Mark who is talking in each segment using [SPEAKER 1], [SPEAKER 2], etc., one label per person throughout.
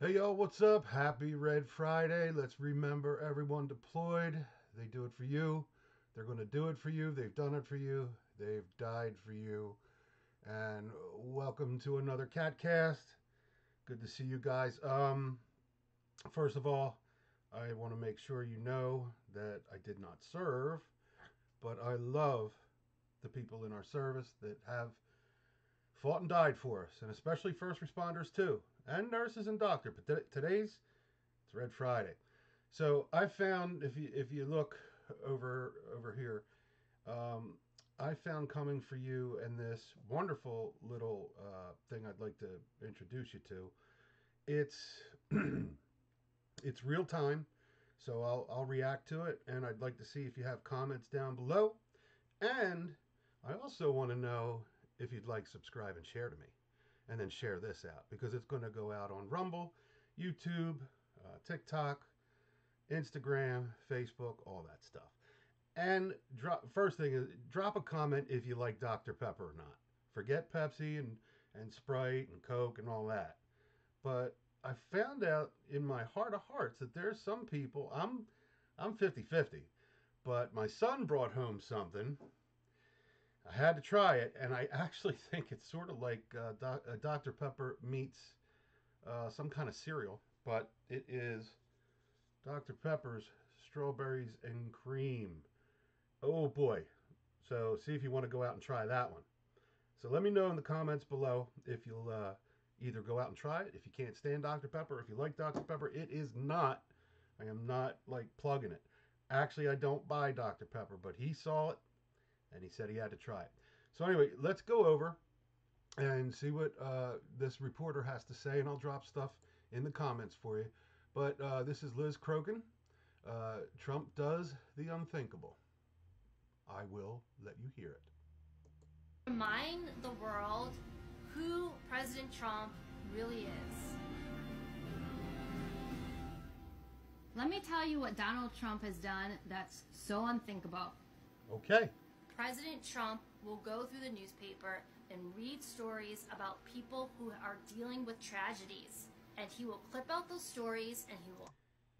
[SPEAKER 1] Hey y'all, what's up? Happy Red Friday. Let's remember everyone deployed. They do it for you. They're going to do it for you. They've done it for you. They've died for you. And welcome to another CatCast. Good to see you guys. First of all, I want to make sure you know that I did not serve, but I love the people in our service that have fought and died for us, and especially first responders too, and nurses and doctors. But today's it's Red Friday. So I found if you look over here, um, I found coming for you and this wonderful little thing I'd like to introduce you to. It's it's real time, so I'll react to it, and I'd like to see if you have comments down below. And I also want to know if you'd like subscribe and share to me, and then share this out because it's going to go out on Rumble, YouTube, TikTok, Instagram, Facebook, all that stuff. And first thing is drop a comment if you like Dr. Pepper or not. Forget Pepsi and Sprite and Coke and all that. But I found out in my heart of hearts that there's some people I'm 50-50, but my son brought home something. I had to try it, and I actually think it's sort of like Dr. Pepper meets some kind of cereal, but it is Dr. Pepper's strawberries and cream. Oh boy. So see if you want to go out and try that one. So let me know in the comments below if you'll either go out and try it. If you can't stand Dr. Pepper, if you like Dr. Pepper, it is not, I am not like plugging it. Actually, I don't buy Dr. Pepper, but he saw it and he said he had to try it. So anyway, let's go over and see what this reporter has to say, and I'll drop stuff in the comments for you. But this is Liz Crokin. Trump does the unthinkable. I will let you hear it.
[SPEAKER 2] Remind the world who President Trump really is. Let me tell you what Donald Trump has done that's so unthinkable.
[SPEAKER 1] Okay.
[SPEAKER 2] President Trump will go through the newspaper and read stories about people who are dealing with tragedies. And he will clip out those stories and he will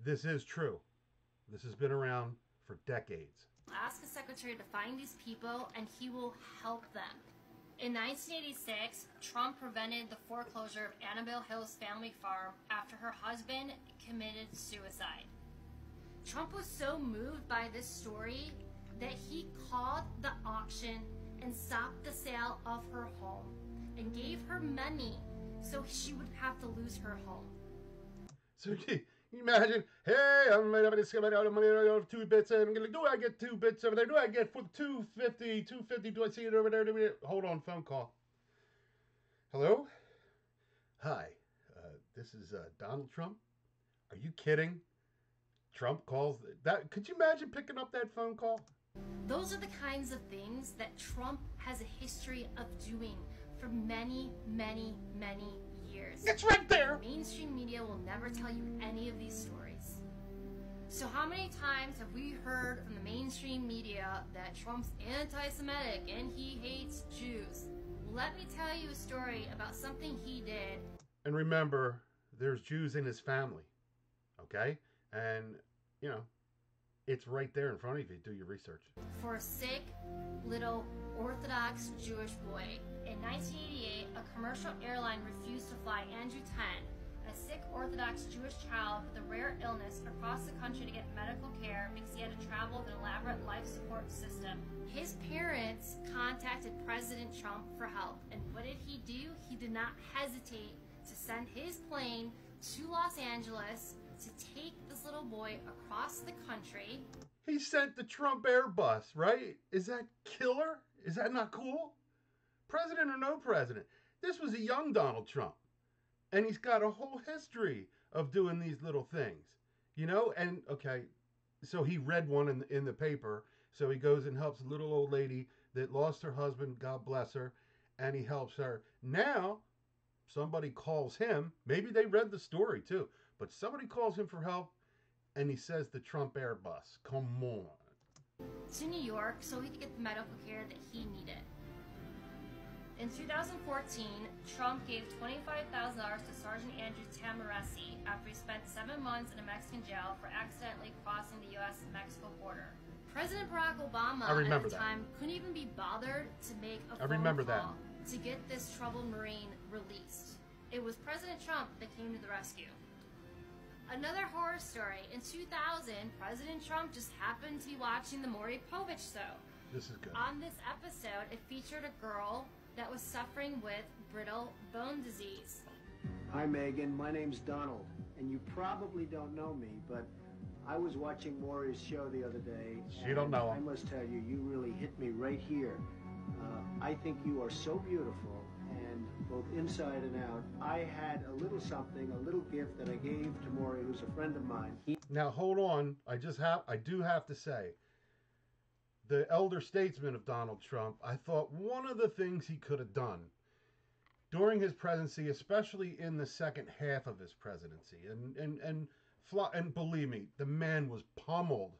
[SPEAKER 1] This is true. This has been around for decades.
[SPEAKER 2] ask his secretary to find these people and he will help them. In 1986, Trump prevented the foreclosure of Annabelle Hill's family farm after her husband committed suicide. Trump was so moved by this story that he called the auction and stopped the sale of her home and gave her money so she would have to lose her home.
[SPEAKER 1] So can you imagine, hey, I'm out of money, I got 2 bits, and I'm gonna, do I get 2 bits over there? Do I get for 250, 250, do I see it over there? Hold on, phone call. Hello? Hi, this is Donald Trump. Are you kidding? Trump calls that. Could you imagine picking up that phone call?
[SPEAKER 2] Those are the kinds of things that Trump has a history of doing for many, many, many years.
[SPEAKER 1] It's right there.
[SPEAKER 2] Mainstream media will never tell you any of these stories. So how many times have we heard from the mainstream media that Trump's anti-Semitic and he hates Jews? Let me tell you a story about something he did.
[SPEAKER 1] And remember, there's Jews in his family, okay? And, you know, it's right there in front of you. Do your research.
[SPEAKER 2] For a sick little Orthodox Jewish boy. In 1988, a commercial airline refused to fly Andrew 10, a sick Orthodox Jewish child with a rare illness, across the country to get medical care because he had to travel with an elaborate life support system. His parents contacted President Trump for help, and what did he do? He did not hesitate to send his plane to Los Angeles to take this little boy across the country.
[SPEAKER 1] He sent the Trump Airbus, right? Is that killer? Is that not cool? President or no president, this was a young Donald Trump. And he's got a whole history of doing these little things, you know? And, okay, so he read one in the paper. So he goes and helps a little old lady that lost her husband, God bless her, and he helps her. Now, somebody calls him. Maybe they read the story too, but somebody calls him for help, and he says the Trump Airbus. Come on.
[SPEAKER 2] To New York so he could get the medical care that he needed. In 2014, Trump gave $25,000 to Sergeant Andrew Tamaraci after he spent 7 months in a Mexican jail for accidentally crossing the U.S.-Mexico border. President Barack Obama at the time couldn't even be bothered to make a phone call to get this troubled Marine released. It was President Trump that came to the rescue. Another horror story. In 2000, President Trump just happened to be watching the Maury Povich show.
[SPEAKER 1] This is good.
[SPEAKER 2] On this episode, it featured a girl that was suffering with brittle bone disease.
[SPEAKER 3] Hi, Megan. My name's Donald, and you probably don't know me, but I was watching Maury's show the other day.
[SPEAKER 1] You don't know him.
[SPEAKER 3] I must tell you, you really hit me right here. I think you are so beautiful, and both inside and out. I had a little something, a little gift that I gave to Maury, who's a friend of mine.
[SPEAKER 1] Now, hold on. I do have to say, the elder statesman of Donald Trump, I thought one of the things he could have done during his presidency, especially in the second half of his presidency, and believe me, the man was pummeled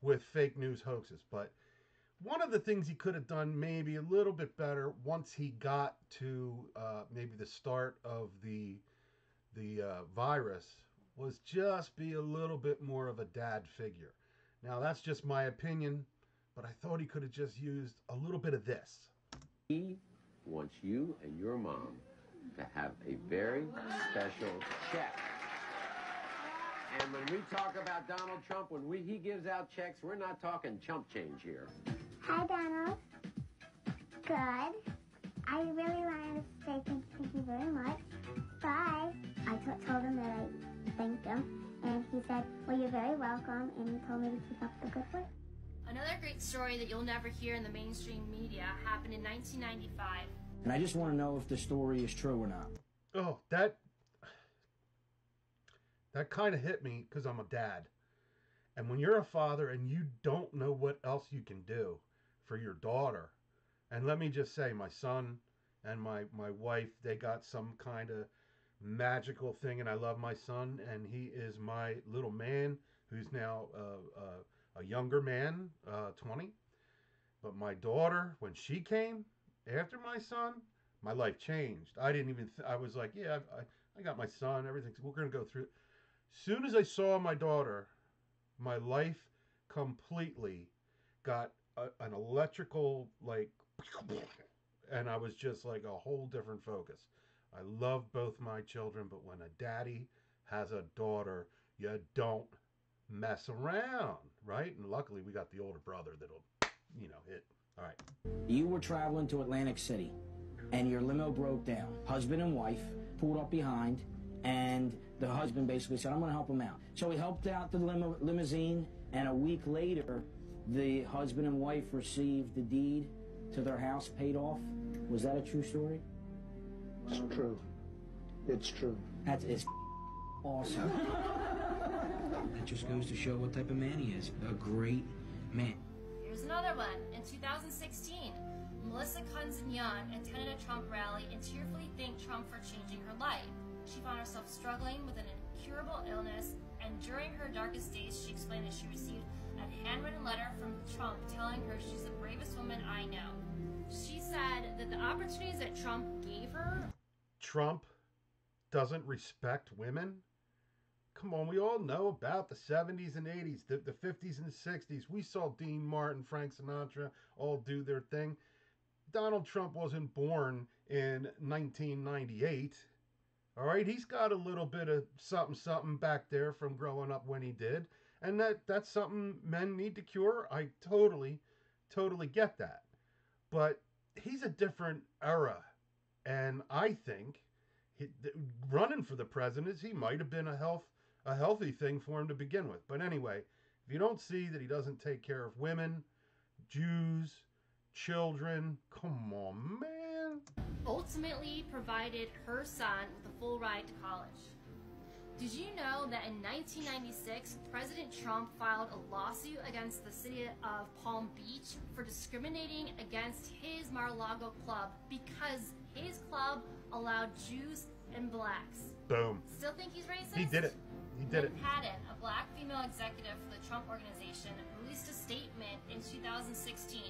[SPEAKER 1] with fake news hoaxes, but one of the things he could have done maybe a little bit better once he got to maybe the start of the virus was just be a little bit more of a dad figure. Now, that's just my opinion, but I thought he could have just used a little bit of this.
[SPEAKER 4] He wants you and your mom to have a very special check. And when we talk about Donald Trump, when he gives out checks, we're not talking chump change here.
[SPEAKER 5] Hi, Donald. Good. I really wanted to say thank you very much. Bye. I told him that I thanked him, and he said, well, you're very welcome, and he told me to keep up the good work.
[SPEAKER 2] Another great story that you'll never hear in the mainstream media happened in 1995.
[SPEAKER 6] And I just want to know if the story is true or not.
[SPEAKER 1] Oh, that kind of hit me because I'm a dad. And when you're a father and you don't know what else you can do for your daughter, and let me just say, my son and my wife, they got some kind of magical thing, and I love my son, and he is my little man who's now a younger man, 20. But my daughter, when she came after my son, my life changed. I didn't even, I was like, yeah, I got my son, everything's, we're going to go through. Soon as I saw my daughter, my life completely got an electrical, like, and I was just like a whole different focus. I love both my children, but when a daddy has a daughter, you don't mess around, right? And luckily we got the older brother that'll, hit. All right.
[SPEAKER 6] You were traveling to Atlantic City, and your limo broke down. Husband and wife pulled up behind, and the husband basically said, I'm going to help him out. So he helped out the limousine, and a week later, the husband and wife received the deed to their house paid off. Was that a true story?
[SPEAKER 3] It's true. It's true.
[SPEAKER 6] It's awesome. That just goes to show what type of man he is. A great man.
[SPEAKER 2] Here's another one. In 2016, Melissa Consignon attended a Trump rally and tearfully thanked Trump for changing her life. She found herself struggling with an incurable illness, and during her darkest days, she explained that she received a handwritten letter from Trump telling her she's the bravest woman I know. She said that the opportunities that Trump gave her...
[SPEAKER 1] Trump doesn't respect women? Come on, we all know about the 70s and 80s, the 50s and 60s. We saw Dean Martin, Frank Sinatra all do their thing. Donald Trump wasn't born in 1998. All right, he's got a little bit of something back there from growing up when he did. And that's something men need to cure. I totally get that. But he's a different era. And I think running for the presidency might have been a healthy thing for him to begin with. But anyway, if you don't see that he doesn't take care of women, Jews, children, come on, man.
[SPEAKER 2] Ultimately provided her son with a full ride to college. Did you know that in 1996, President Trump filed a lawsuit against the city of Palm Beach for discriminating against his Mar-a-Lago club because his club allowed Jews and blacks?
[SPEAKER 1] Boom.
[SPEAKER 2] Still think he's racist?
[SPEAKER 1] He did it. He did it.
[SPEAKER 2] Lynn Patton, a black female executive for the Trump Organization, released a statement in 2016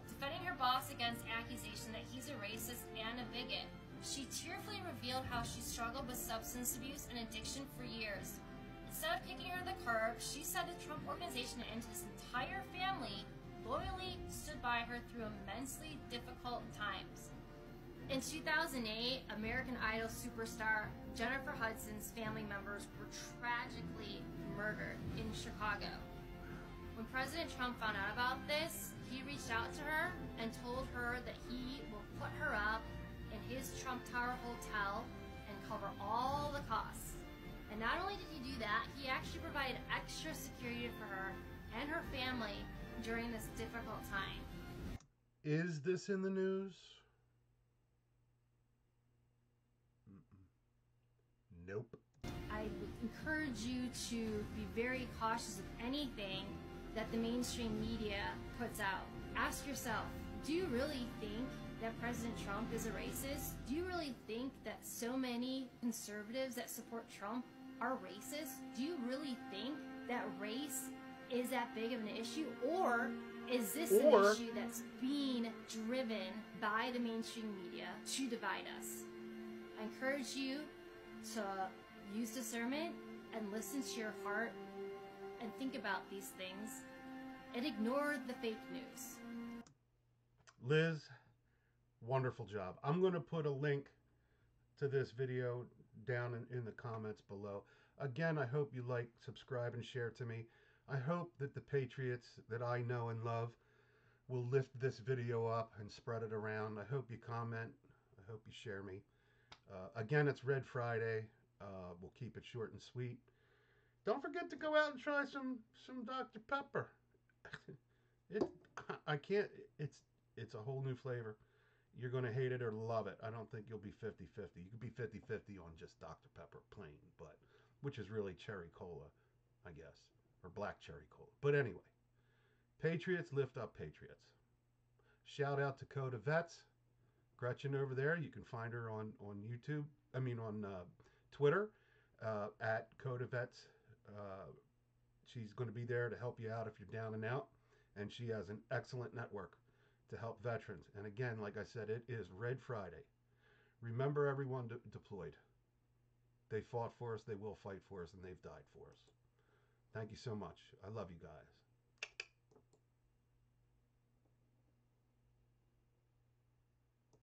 [SPEAKER 2] defending her boss against accusation that he's a racist and a bigot. She tearfully revealed how she struggled with substance abuse and addiction for years. Instead of kicking her to the curb, she said the Trump Organization and his entire family loyally stood by her through immensely difficult times. In 2008, American Idol superstar Jennifer Hudson's family members were tragically murdered in Chicago. When President Trump found out about this, he reached out to her and told her that he will put her up in his Trump Tower hotel and cover all the costs. And not only did he do that, he actually provided extra security for her and her family during this difficult time.
[SPEAKER 1] Is this in the news? Nope.
[SPEAKER 2] I would encourage you to be very cautious of anything that the mainstream media puts out. Ask yourself, do you really think that President Trump is a racist? Do you really think that so many conservatives that support Trump are racist? Do you really think that race is that big of an issue? Or is this an issue that's being driven by the mainstream media to divide us? I encourage you to use discernment and listen to your heart and think about these things and ignore the fake news.
[SPEAKER 1] Liz, wonderful job. I'm going to put a link to this video down in the comments below. Again, I hope you like, subscribe, and share to me. I hope that the patriots that I know and love will lift this video up and spread it around. I hope you comment. I hope you share me. Again, it's Red Friday. We'll keep it short and sweet. Don't forget to go out and try some Dr. Pepper. It's a whole new flavor. You're going to hate it or love it. I don't think you'll be 50-50. You could be 50-50 on just Dr. Pepper plain, but which is really cherry cola, I guess, or black cherry cola. But anyway, patriots lift up patriots. Shout out to Coda Vets. Gretchen over there, you can find her on YouTube. I mean on Twitter at Coda Vets. She's going to be there to help you out if you're down and out, and she has an excellent network to help veterans. And again, like I said, it is Red Friday. Remember everyone deployed. They fought for us, they will fight for us, and they've died for us. Thank you so much. I love you guys.